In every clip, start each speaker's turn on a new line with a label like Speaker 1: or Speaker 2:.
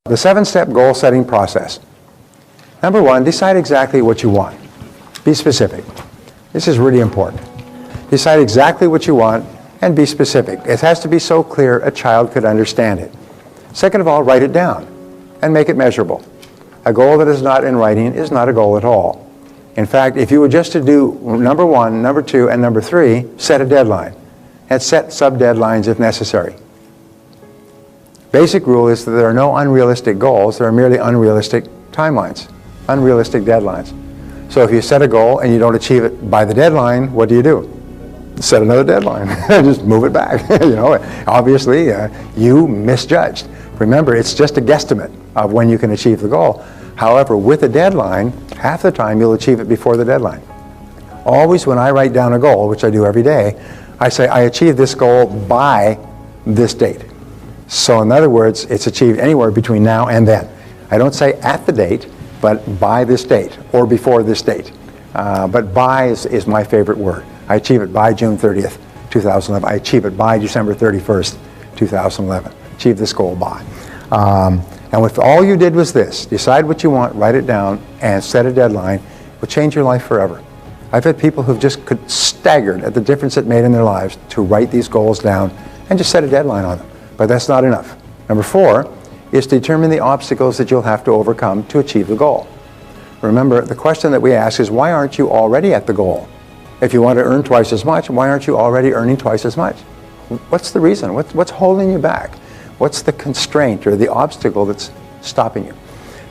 Speaker 1: The 7-step goal setting process. Number 1, decide exactly what you want. Be specific. This is really important. Decide exactly what you want and be specific. It has to be so clear a child could understand it. Second of all, write it down and make it measurable. A goal that is not in writing is not a goal at all. In fact, if you were just to do number 1, number 2, and number 3, set a deadline and set sub-deadlines if necessary. Basic rule is that there are no unrealistic goals, there are merely unrealistic timelines, unrealistic deadlines. So if you set a goal and you don't achieve it by the deadline, what do? Set another deadline. Just move it back. Obviously, you misjudged. Remember, it's just a guesstimate of when you can achieve the goal. However, with a deadline, half the time you'll achieve it before the deadline. Always when I write down a goal, which I do every day, I say I achieve this goal by this date. So in other words, it's achieved anywhere between now and then. I don't say at the date, but by this date or before this date. But by is my favorite word. I achieve it by June 30th, 2011. I achieve it by December 31st, 2011. Achieve this goal by. And if all you did was this, decide what you want, write it down, and set a deadline, it will change your life forever. I've had people who've just staggered at the difference it made in their lives to write these goals down and just set a deadline on them. But that's not enough. Number 4 is to determine the obstacles that you'll have to overcome to achieve the goal. Remember, the question that we ask is, why aren't you already at the goal? If you want to earn twice as much, why aren't you already earning twice as much? What's the reason? What's holding you back? What's the constraint or the obstacle that's stopping you?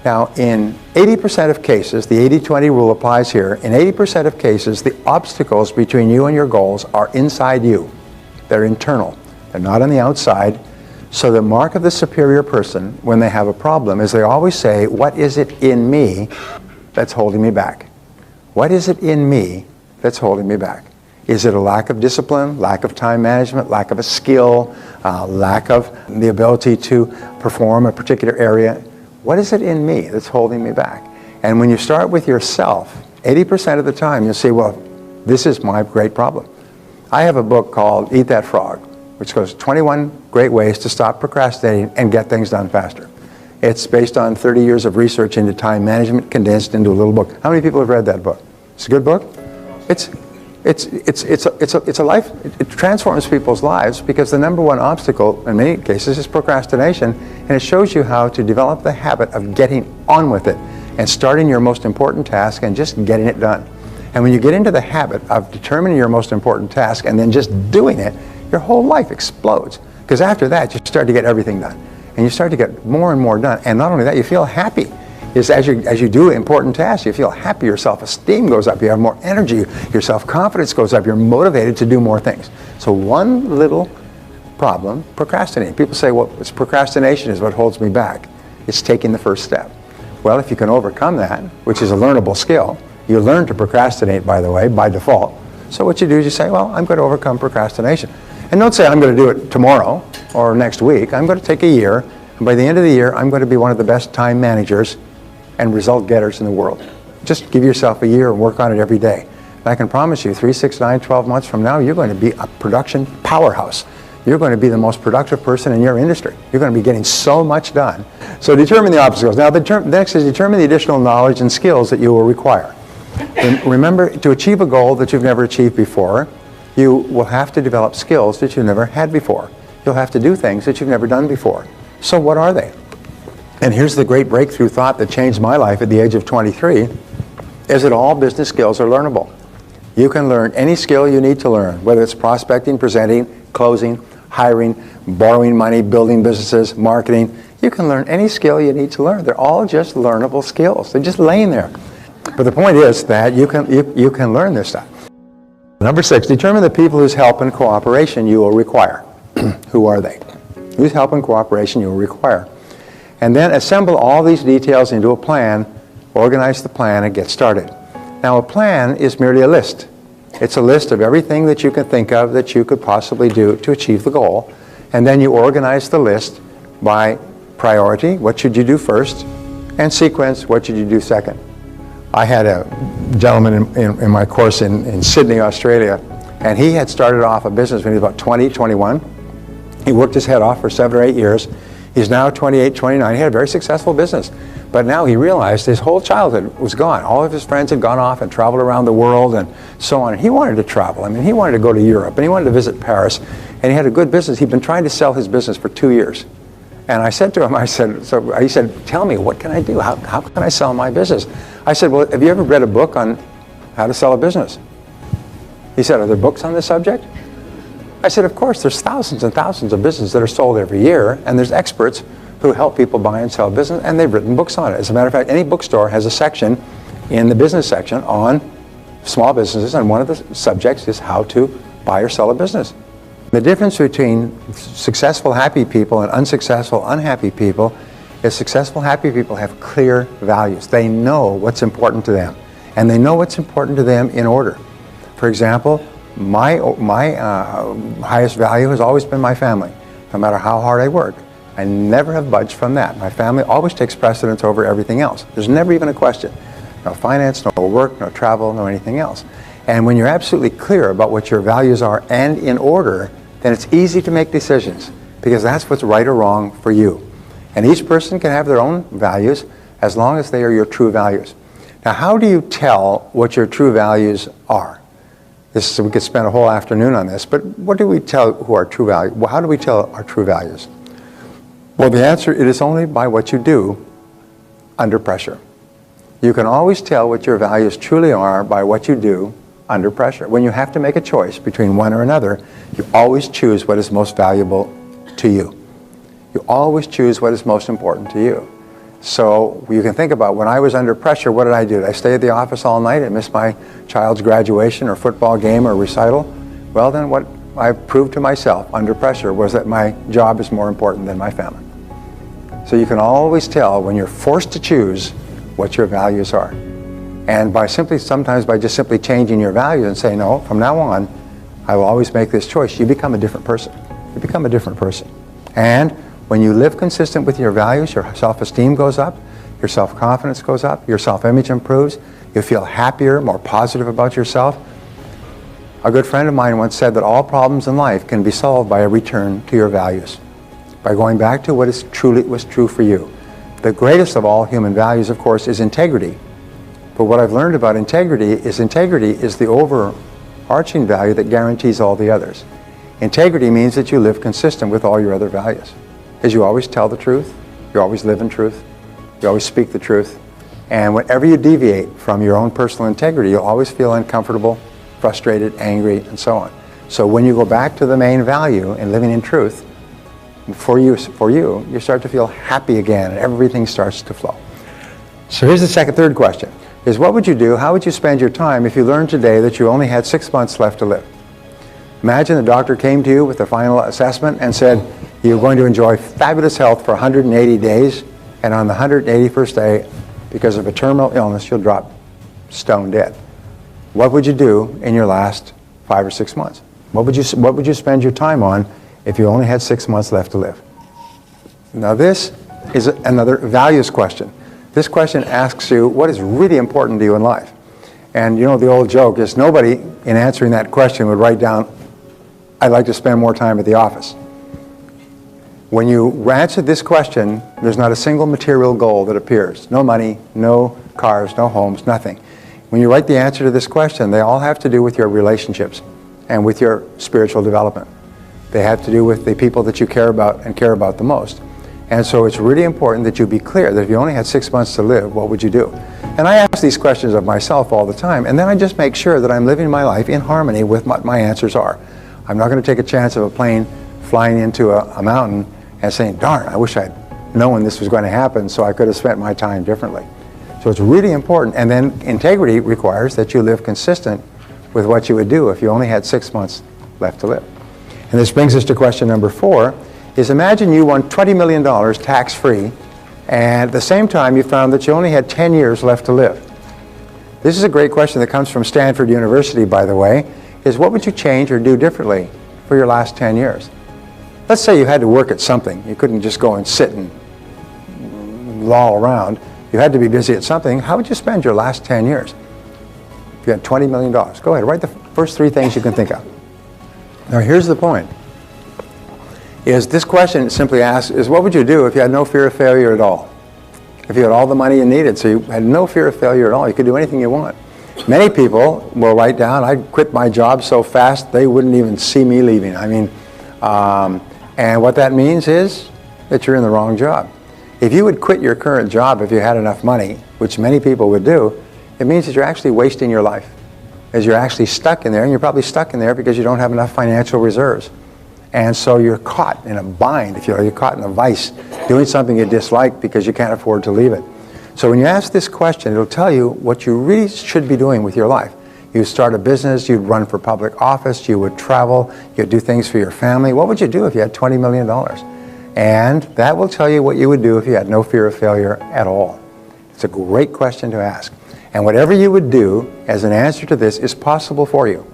Speaker 1: Now, in 80% of cases, the 80-20 rule applies here. In 80% of cases, the obstacles between you and your goals are inside you. They're internal. They're not on the outside. So the mark of the superior person when they have a problem is they always say, what is it in me that's holding me back? What is it in me that's holding me back? Is it a lack of discipline, lack of time management, lack of a skill, lack of the ability to perform a particular area? What is it in me that's holding me back? And when you start with yourself, 80% of the time you'll say, well, this is my great problem. I have a book called Eat That Frog, which goes 21 great ways to stop procrastinating and get things done faster. It's based on 30 years of research into time management condensed into a little book. How many people have read that book? It's a good book? It's a life. It transforms people's lives because the number 1 obstacle in many cases is procrastination, and it shows you how to develop the habit of getting on with it and starting your most important task and just getting it done. And when you get into the habit of determining your most important task and then just doing it, your whole life explodes. Because after that, you start to get everything done. And you start to get more and more done. And not only that, you feel happy. As you do important tasks, you feel happy, your self-esteem goes up, you have more energy, your self-confidence goes up, you're motivated to do more things. So one little problem, procrastinating. People say, well, it's procrastination is what holds me back. It's taking the first step. Well, if you can overcome that, which is a learnable skill, you learn to procrastinate, by the way, by default. So what you do is you say, well, I'm going to overcome procrastination. And don't say I'm going to do it tomorrow or next week. I'm going to take a year, and by the end of the year, I'm going to be one of the best time managers and result getters in the world. Just give yourself a year and work on it every day. And I can promise you, 3, 6, 9, 12 months from now, you're going to be a production powerhouse. You're going to be the most productive person in your industry. You're going to be getting so much done. So determine the obstacles. Now, the next is determine the additional knowledge and skills that you will require. Remember, to achieve a goal that you've never achieved before, you will have to develop skills that you've never had before. You'll have to do things that you've never done before. So what are they? And here's the great breakthrough thought that changed my life at the age of 23, is that all business skills are learnable. You can learn any skill you need to learn, whether it's prospecting, presenting, closing, hiring, borrowing money, building businesses, marketing. You can learn any skill you need to learn. They're all just learnable skills. They're just laying there. But the point is that you can learn this stuff. Number 6, determine the people whose help and cooperation you will require. Who are they? Whose help and cooperation you will require. And then assemble all these details into a plan, organize the plan, and get started. Now, a plan is merely a list. It's a list of everything that you can think of that you could possibly do to achieve the goal. And then you organize the list by priority, what should you do first, and sequence, what should you do second. I had a gentleman in my course in Sydney, Australia, and he had started off a business when he was about 20, 21. He worked his head off for 7 or 8 years. He's now 28, 29. He had a very successful business. But now he realized his whole childhood was gone. All of his friends had gone off and traveled around the world and so on. And he wanted to travel. I mean, he wanted to go to Europe and he wanted to visit Paris. And he had a good business. He'd been trying to sell his business for 2 years. And I said to him, he said, tell me, what can I do? How can I sell my business? I said, well, have you ever read a book on how to sell a business? He said, are there books on this subject? I said, of course, there's thousands and thousands of businesses that are sold every year, and there's experts who help people buy and sell business, and they've written books on it. As a matter of fact, any bookstore has a section in the business section on small businesses, and one of the subjects is how to buy or sell a business. The difference between successful, happy people and unsuccessful, unhappy people is successful, happy people have clear values. They know what's important to them, and they know what's important to them in order. For example, my highest value has always been my family. No matter how hard I work, I never have budged from that. My family always takes precedence over everything else. There's never even a question. No finance, no work, no travel, no anything else. And when you're absolutely clear about what your values are and in order, then it's easy to make decisions because that's what's right or wrong for you. And each person can have their own values as long as they are your true values. Now, how do you tell what your true values are? We could spend a whole afternoon on this, but what do we tell who our true values? Well, how do we tell our true values? Well, the answer, it is only by what you do under pressure. You can always tell what your values truly are by what you do under pressure. When you have to make a choice between one or another, you always choose what is most valuable to you. You always choose what is most important to you. So you can think about when I was under pressure, what did I do? Did I stay at the office all night and miss my child's graduation or football game or recital? Well, then what I proved to myself under pressure was that my job is more important than my family. So you can always tell when you're forced to choose what your values are. And sometimes by just simply changing your values and saying, no, from now on, I will always make this choice, you become a different person. You become a different person. And when you live consistent with your values, your self-esteem goes up, your self-confidence goes up, your self-image improves, you feel happier, more positive about yourself. A good friend of mine once said that all problems in life can be solved by a return to your values, by going back to what was true for you. The greatest of all human values, of course, is integrity. But what I've learned about integrity is the overarching value that guarantees all the others. Integrity means that you live consistent with all your other values. Is you always tell the truth, you always live in truth, you always speak the truth, and whenever you deviate from your own personal integrity, you'll always feel uncomfortable, frustrated, angry, and so on. So when you go back to the main value in living in truth, for you, you start to feel happy again, and everything starts to flow. So here's the third question, is what would you do, how would you spend your time if you learned today that you only had 6 months left to live? Imagine the doctor came to you with the final assessment and said, you're going to enjoy fabulous health for 180 days, and on the 181st day, because of a terminal illness, you'll drop stone dead. What would you do in your last 5 or 6 months? What would you spend your time on if you only had 6 months left to live? Now this is another values question. This question asks you what is really important to you in life. And you know the old joke is nobody in answering that question would write down, I'd like to spend more time at the office. When you answer this question, there's not a single material goal that appears. No money, no cars, no homes, nothing. When you write the answer to this question, they all have to do with your relationships and with your spiritual development. They have to do with the people that you care about and care about the most. And so it's really important that you be clear that if you only had 6 months to live, what would you do? And I ask these questions of myself all the time, and then I just make sure that I'm living my life in harmony with what my answers are. I'm not going to take a chance of a plane flying into a mountain and saying, darn, I wish I'd known this was going to happen so I could have spent my time differently. So it's really important. And then integrity requires that you live consistent with what you would do if you only had 6 months left to live. And this brings us to question number 4, is imagine you won $20 million tax-free, and at the same time you found that you only had 10 years left to live. This is a great question that comes from Stanford University, by the way, is what would you change or do differently for your last 10 years? Let's say you had to work at something. You couldn't just go and sit and loll around. You had to be busy at something. How would you spend your last 10 years? If you had $20 million, go ahead, write the first 3 things you can think of. Now here's the point. is this question simply asks is what would you do if you had no fear of failure at all? If you had all the money you needed, so you had no fear of failure at all, you could do anything you want. Many people will write down, I'd quit my job so fast they wouldn't even see me leaving. I mean, and what that means is that you're in the wrong job. If you would quit your current job if you had enough money, which many people would do, it means that you're actually wasting your life. As you're actually stuck in there, and you're probably stuck in there because you don't have enough financial reserves. And so you're caught in a bind, if you're caught in a vice, doing something you dislike because you can't afford to leave it. So when you ask this question, it'll tell you what you really should be doing with your life. You'd start a business, you'd run for public office, you would travel, you'd do things for your family. What would you do if you had $20 million? And that will tell you what you would do if you had no fear of failure at all. It's a great question to ask. And whatever you would do as an answer to this is possible for you.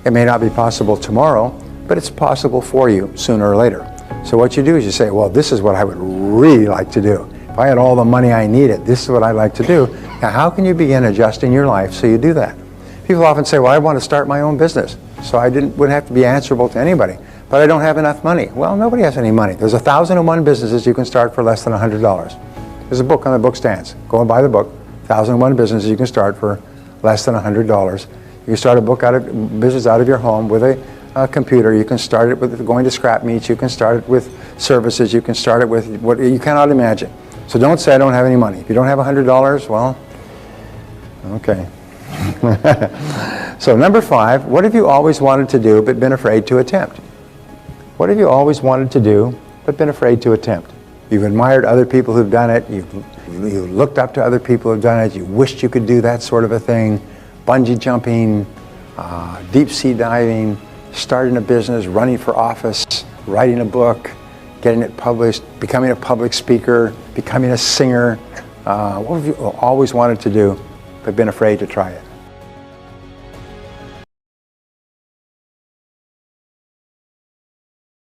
Speaker 1: It may not be possible tomorrow, but it's possible for you sooner or later. So what you do is you say, well, this is what I would really like to do. If I had all the money I needed, this is what I'd like to do. Now, how can you begin adjusting your life so you do that? People often say, well, I want to start my own business, so I wouldn't have to be answerable to anybody, but I don't have enough money. Well, nobody has any money. There's 1,001 businesses you can start for less than $100. There's a book on the book stands. Go and buy the book. 1,001 businesses you can start for less than $100. You can start a business out of your home with a computer. You can start it with going to scrap meets. You can start it with services. You can start it with what you cannot imagine. So don't say I don't have any money. If you don't have $100, well, okay. So number 5, what have you always wanted to do but been afraid to attempt? What have you always wanted to do but been afraid to attempt? You've admired other people who've done it. You've looked up to other people who've done it. You wished you could do that sort of a thing. Bungee jumping, deep sea diving, starting a business, running for office, writing a book, getting it published, becoming a public speaker, becoming a singer. What have you always wanted to do but been afraid to try it?